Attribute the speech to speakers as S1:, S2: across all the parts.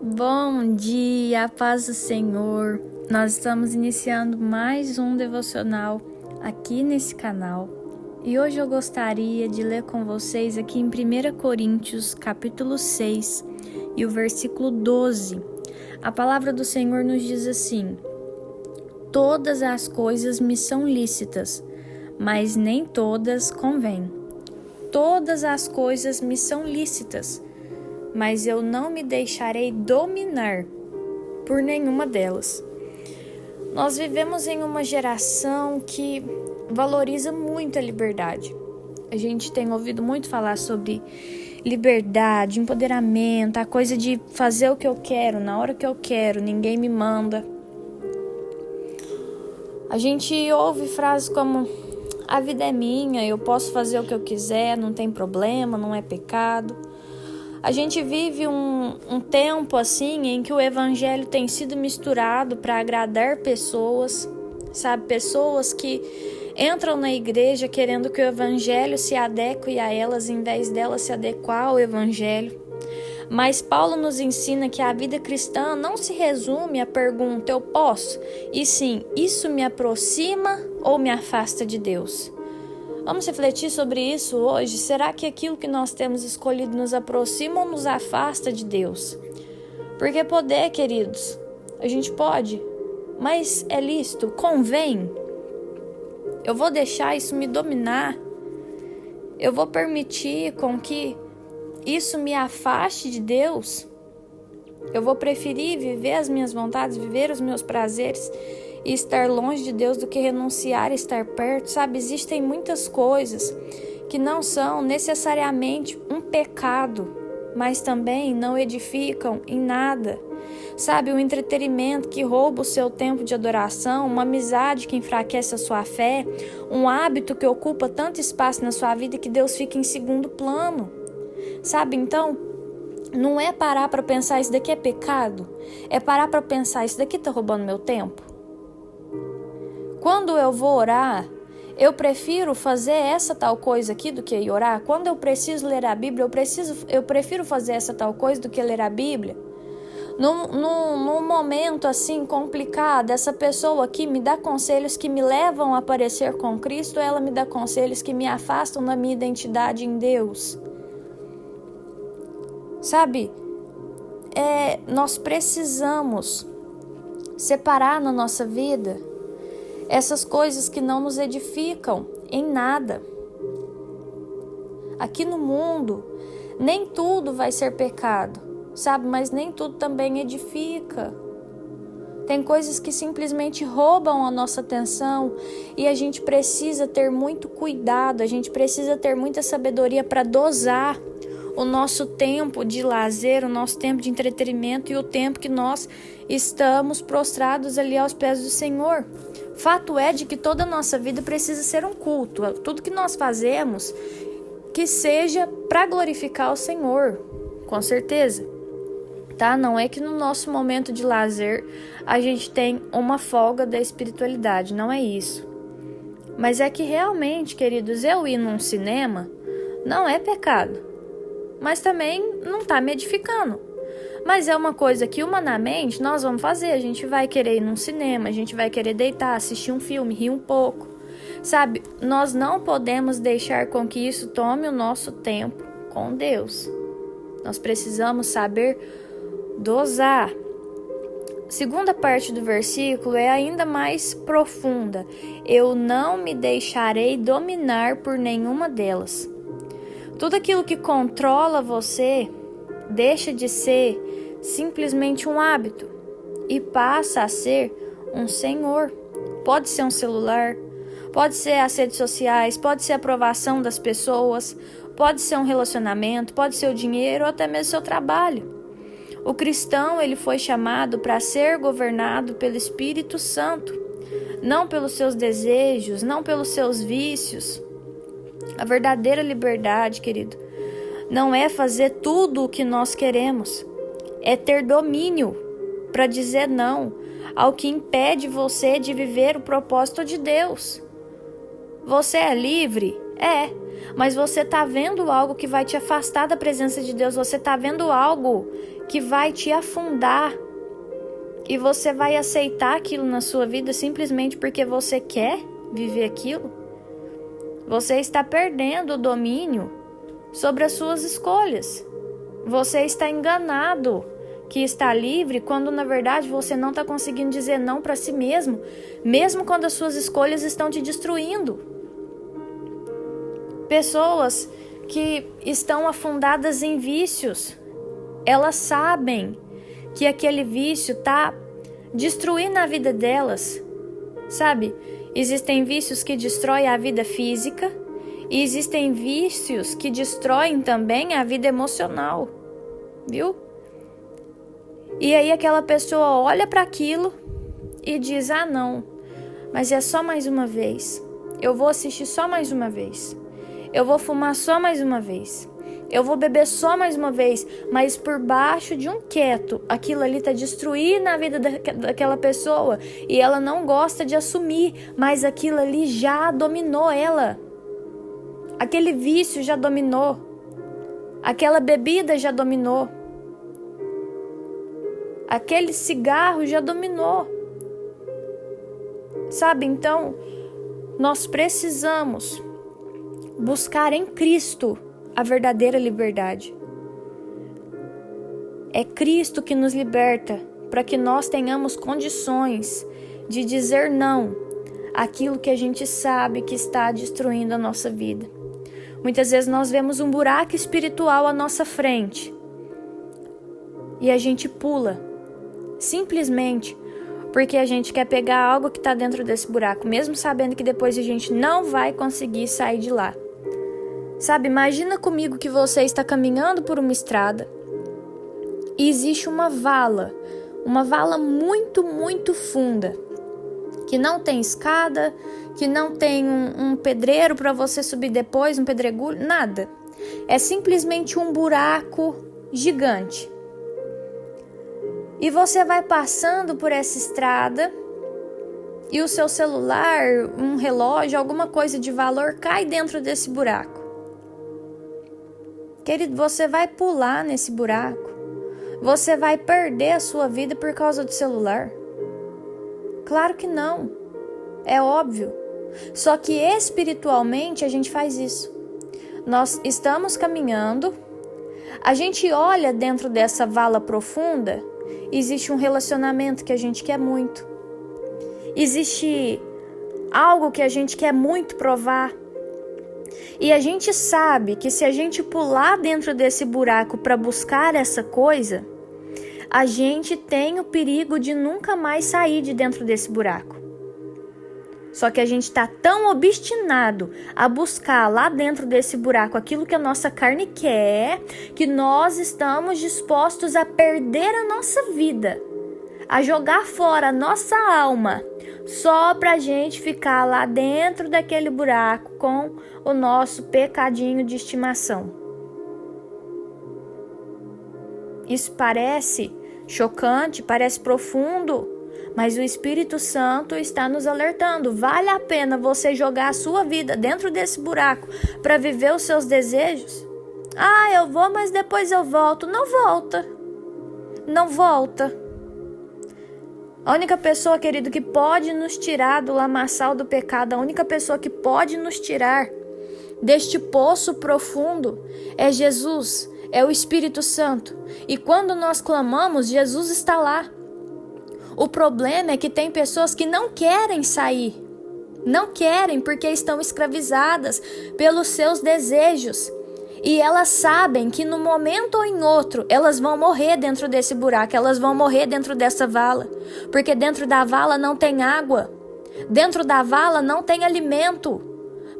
S1: Bom dia, a paz do Senhor. Nós estamos iniciando mais um devocional aqui nesse canal. E hoje eu gostaria de ler com vocês aqui em 1 Coríntios, capítulo 6, e o versículo 12. A palavra do Senhor nos diz assim: todas as coisas me são lícitas, mas nem todas convêm. Todas as coisas me são lícitas, mas eu não me deixarei dominar por nenhuma delas. Nós vivemos em uma geração que valoriza muito a liberdade. A gente tem ouvido muito falar sobre liberdade, empoderamento, a coisa de fazer o que eu quero, na hora que eu quero, ninguém me manda. A gente ouve frases como: a vida é minha, eu posso fazer o que eu quiser, não tem problema, não é pecado. A gente vive um tempo assim em que o evangelho tem sido misturado para agradar pessoas, sabe? Pessoas que entram na igreja querendo que o evangelho se adeque a elas, em vez delas se adequar ao evangelho. Mas Paulo nos ensina que a vida cristã não se resume à pergunta: eu posso? E sim, isso me aproxima ou me afasta de Deus? Vamos refletir sobre isso hoje. Será que aquilo que nós temos escolhido nos aproxima ou nos afasta de Deus? Porque poder, queridos, a gente pode, mas é lícito? Convém? Eu vou deixar isso me dominar? Eu vou permitir com que isso me afaste de Deus? Eu vou preferir viver as minhas vontades, viver os meus prazeres e estar longe de Deus do que renunciar a estar perto, sabe? Existem muitas coisas que não são necessariamente um pecado, mas também não edificam em nada. Sabe, um entretenimento que rouba o seu tempo de adoração, uma amizade que enfraquece a sua fé, um hábito que ocupa tanto espaço na sua vida que Deus fica em segundo plano. Sabe, então, não é parar para pensar isso daqui é pecado, é parar para pensar isso daqui tá roubando meu tempo. Quando eu vou orar, eu prefiro fazer essa tal coisa aqui do que ir orar. Quando eu preciso ler a Bíblia, eu prefiro fazer essa tal coisa do que ler a Bíblia. Num momento assim complicado, essa pessoa aqui me dá conselhos que me levam a parecer com Cristo, ela me dá conselhos que me afastam da minha identidade em Deus. Sabe, nós precisamos separar na nossa vida essas coisas que não nos edificam em nada. Aqui no mundo, nem tudo vai ser pecado, sabe? Mas nem tudo também edifica. Tem coisas que simplesmente roubam a nossa atenção e a gente precisa ter muito cuidado, a gente precisa ter muita sabedoria para dosar o nosso tempo de lazer, o nosso tempo de entretenimento e o tempo que nós estamos prostrados ali aos pés do Senhor. Fato é de que toda a nossa vida precisa ser um culto. Tudo que nós fazemos, que seja para glorificar o Senhor, com certeza. Tá? Não é que no nosso momento de lazer a gente tem uma folga da espiritualidade, não é isso. Mas é que realmente, queridos, eu ir num cinema não é pecado. Mas também não está me edificando. Mas é uma coisa que humanamente nós vamos fazer. A gente vai querer ir num cinema, a gente vai querer deitar, assistir um filme, rir um pouco. Sabe, nós não podemos deixar com que isso tome o nosso tempo com Deus. Nós precisamos saber dosar. Segunda parte do versículo é ainda mais profunda. Eu não me deixarei dominar por nenhuma delas. Tudo aquilo que controla você deixa de ser simplesmente um hábito e passa a ser um senhor. Pode ser um celular, pode ser as redes sociais, pode ser a aprovação das pessoas, pode ser um relacionamento, pode ser o dinheiro ou até mesmo o seu trabalho. O cristão, ele foi chamado para ser governado pelo Espírito Santo, não pelos seus desejos, não pelos seus vícios. A verdadeira liberdade, querido, não é fazer tudo o que nós queremos. É ter domínio para dizer não ao que impede você de viver o propósito de Deus. Você é livre? É. Mas você está vendo algo que vai te afastar da presença de Deus. Você está vendo algo que vai te afundar e você vai aceitar aquilo na sua vida simplesmente porque você quer viver aquilo, você está perdendo o domínio sobre as suas escolhas. Você está enganado que está livre, quando na verdade você não está conseguindo dizer não para si mesmo, mesmo quando as suas escolhas estão te destruindo. Pessoas que estão afundadas em vícios, elas sabem que aquele vício está destruindo a vida delas, sabe? Existem vícios que destroem a vida física e existem vícios que destroem também a vida emocional, viu? E aí aquela pessoa olha para aquilo e diz: ah, não, mas é só mais uma vez, eu vou assistir só mais uma vez, eu vou fumar só mais uma vez, eu vou beber só mais uma vez, mas por baixo de um quieto, aquilo ali está destruindo a vida daquela pessoa e ela não gosta de assumir, mas aquilo ali já dominou ela. Aquele vício já dominou, aquela bebida já dominou, aquele cigarro já dominou. Sabe, então, nós precisamos buscar em Cristo a verdadeira liberdade. É Cristo que nos liberta para que nós tenhamos condições de dizer não àquilo que a gente sabe que está destruindo a nossa vida. Muitas vezes nós vemos um buraco espiritual à nossa frente e a gente pula, simplesmente porque a gente quer pegar algo que está dentro desse buraco, mesmo sabendo que depois a gente não vai conseguir sair de lá. Sabe, imagina comigo que você está caminhando por uma estrada e existe uma vala muito, muito funda, que não tem escada, que não tem um pedreiro para você subir depois, um pedregulho, nada. É simplesmente um buraco gigante. E você vai passando por essa estrada e o seu celular, um relógio, alguma coisa de valor cai dentro desse buraco. Querido, você vai pular nesse buraco. Você vai perder a sua vida por causa do celular? Claro que não. É óbvio. Só que espiritualmente a gente faz isso. Nós estamos caminhando, a gente olha dentro dessa vala profunda, existe um relacionamento que a gente quer muito. Existe algo que a gente quer muito provar. E a gente sabe que se a gente pular dentro desse buraco para buscar essa coisa, a gente tem o perigo de nunca mais sair de dentro desse buraco. Só que a gente está tão obstinado a buscar lá dentro desse buraco aquilo que a nossa carne quer, que nós estamos dispostos a perder a nossa vida, a jogar fora a nossa alma, só para a gente ficar lá dentro daquele buraco com o nosso pecadinho de estimação. Isso parece chocante, parece profundo, mas o Espírito Santo está nos alertando. Vale a pena você jogar a sua vida dentro desse buraco para viver os seus desejos? Ah, eu vou, mas depois eu volto. Não volta. Não volta. A única pessoa, querido, que pode nos tirar do lamaçal do pecado, a única pessoa que pode nos tirar deste poço profundo é Jesus, é o Espírito Santo. E quando nós clamamos, Jesus está lá. O problema é que tem pessoas que não querem sair. Não querem porque estão escravizadas pelos seus desejos. E elas sabem que no momento ou em outro, elas vão morrer dentro desse buraco, elas vão morrer dentro dessa vala. Porque dentro da vala não tem água, dentro da vala não tem alimento.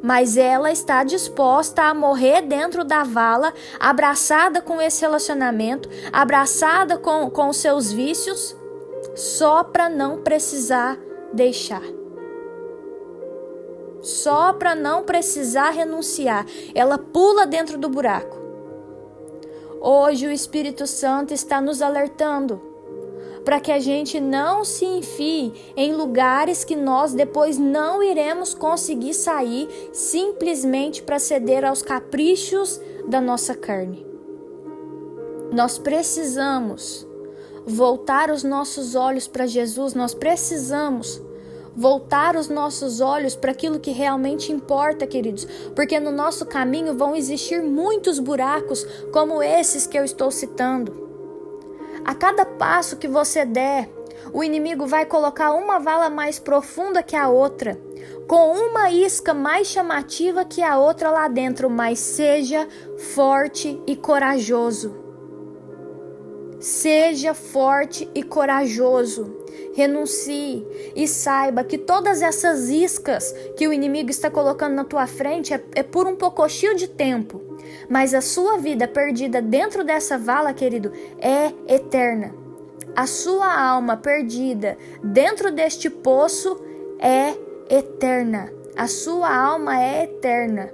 S1: Mas ela está disposta a morrer dentro da vala, abraçada com esse relacionamento, abraçada com os seus vícios, só para não precisar deixar. Só para não precisar renunciar. Ela pula dentro do buraco. Hoje o Espírito Santo está nos alertando para que a gente não se enfie em lugares que nós depois não iremos conseguir sair simplesmente para ceder aos caprichos da nossa carne. Nós precisamos voltar os nossos olhos para Jesus, nós precisamos voltar os nossos olhos para aquilo que realmente importa, queridos, porque no nosso caminho vão existir muitos buracos como esses que eu estou citando. A cada passo que você der, o inimigo vai colocar uma vala mais profunda que a outra, com uma isca mais chamativa que a outra lá dentro, mas seja forte e corajoso. Seja forte e corajoso. Renuncie e saiba que todas essas iscas que o inimigo está colocando na tua frente é por um pouquinho de tempo. Mas a sua vida perdida dentro dessa vala, querido, é eterna. A sua alma perdida dentro deste poço é eterna. A sua alma é eterna.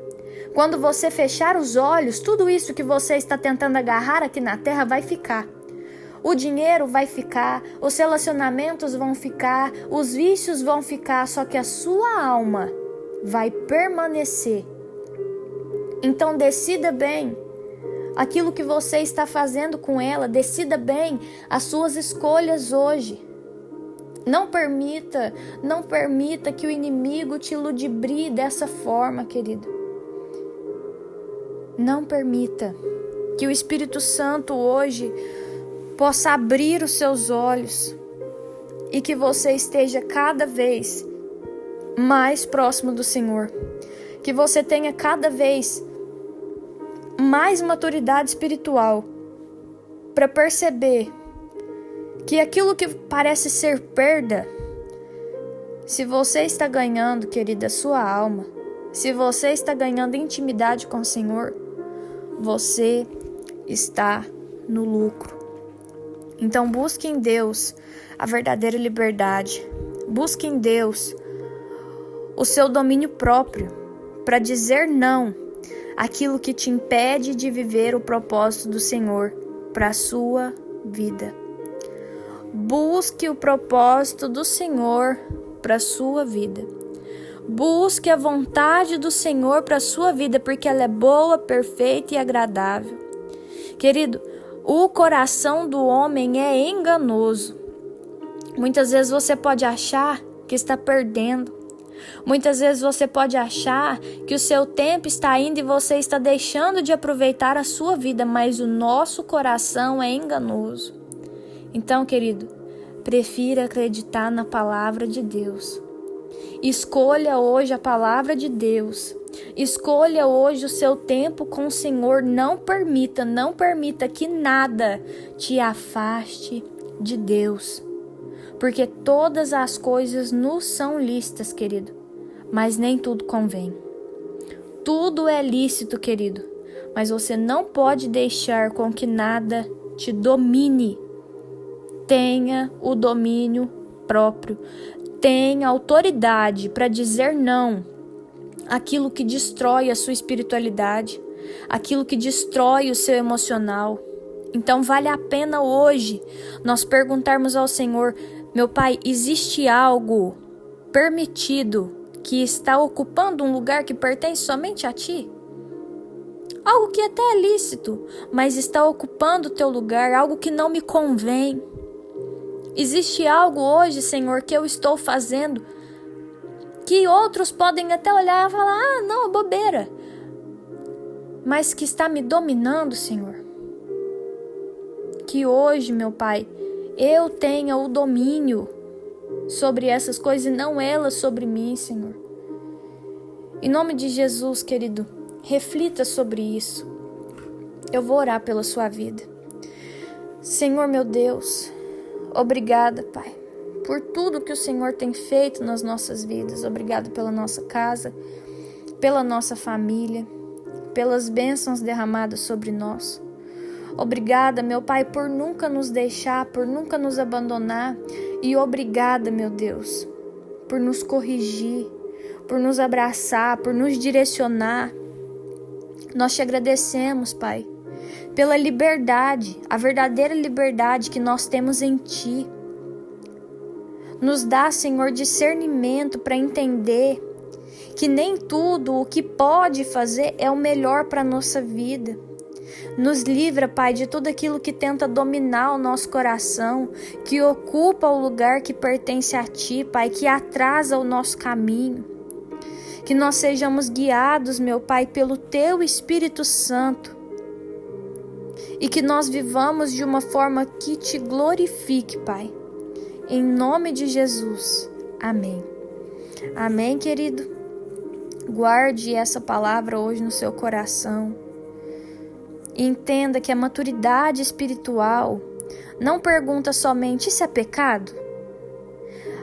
S1: Quando você fechar os olhos, tudo isso que você está tentando agarrar aqui na terra vai ficar. O dinheiro vai ficar, os relacionamentos vão ficar, os vícios vão ficar, só que a sua alma vai permanecer. Então decida bem aquilo que você está fazendo com ela, decida bem as suas escolhas hoje. Não permita que o inimigo te ludibrie dessa forma, querido. Não permita que o Espírito Santo hoje possa abrir os seus olhos e que você esteja cada vez mais próximo do Senhor. Que você tenha cada vez mais maturidade espiritual para perceber que aquilo que parece ser perda, se você está ganhando, querida, a sua alma, se você está ganhando intimidade com o Senhor, você está no lucro. Então busque em Deus a verdadeira liberdade. Busque em Deus o seu domínio próprio para dizer não àquilo que te impede de viver o propósito do Senhor para a sua vida. Busque o propósito do Senhor para a sua vida. Busque a vontade do Senhor para a sua vida, porque ela é boa, perfeita e agradável. Querido, o coração do homem é enganoso. Muitas vezes você pode achar que está perdendo. Muitas vezes você pode achar que o seu tempo está indo e você está deixando de aproveitar a sua vida, mas o nosso coração é enganoso. Então, querido, prefira acreditar na palavra de Deus. Escolha hoje a palavra de Deus. Escolha hoje o seu tempo com o Senhor. Não permita que nada te afaste de Deus. Porque todas as coisas nos são lícitas, querido, mas nem tudo convém. Tudo é lícito, querido, mas você não pode deixar com que nada te domine. Tenha o domínio próprio. Tenha autoridade para dizer não àquilo que destrói a sua espiritualidade, aquilo que destrói o seu emocional. Então vale a pena hoje nós perguntarmos ao Senhor: meu Pai, existe algo permitido que está ocupando um lugar que pertence somente a Ti? Algo que até é lícito, mas está ocupando o Teu lugar, algo que não me convém. Existe algo hoje, Senhor, que eu estou fazendo que outros podem até olhar e falar: ah, não, bobeira. Mas que está me dominando, Senhor. Que hoje, meu Pai, eu tenha o domínio sobre essas coisas e não elas sobre mim, Senhor. Em nome de Jesus, querido, reflita sobre isso. Eu vou orar pela sua vida. Senhor, meu Deus, obrigada, Pai, por tudo que o Senhor tem feito nas nossas vidas. Obrigado pela nossa casa, pela nossa família, pelas bênçãos derramadas sobre nós. Obrigada, meu Pai, por nunca nos deixar, por nunca nos abandonar. E obrigada, meu Deus, por nos corrigir, por nos abraçar, por nos direcionar. Nós te agradecemos, Pai, pela liberdade, a verdadeira liberdade que nós temos em Ti. Nos dá, Senhor, discernimento para entender que nem tudo o que pode fazer é o melhor para a nossa vida. Nos livra, Pai, de tudo aquilo que tenta dominar o nosso coração, que ocupa o lugar que pertence a Ti, Pai, que atrasa o nosso caminho. Que nós sejamos guiados, meu Pai, pelo Teu Espírito Santo. E que nós vivamos de uma forma que Te glorifique, Pai. Em nome de Jesus. Amém. Amém, querido? Guarde essa palavra hoje no seu coração. E entenda que a maturidade espiritual não pergunta somente: isso é pecado?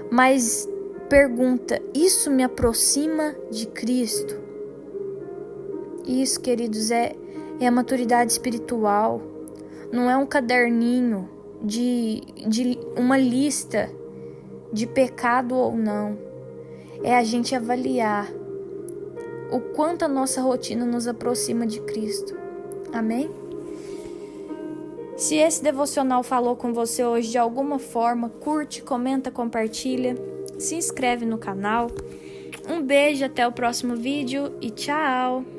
S1: Mas pergunta: isso me aproxima de Cristo? Isso, queridos, é a maturidade espiritual. Não é um caderninho de uma lista de pecado ou não. É a gente avaliar o quanto a nossa rotina nos aproxima de Cristo. Amém? Se esse devocional falou com você hoje de alguma forma, curte, comenta, compartilha, se inscreve no canal. Um beijo, até o próximo vídeo e tchau!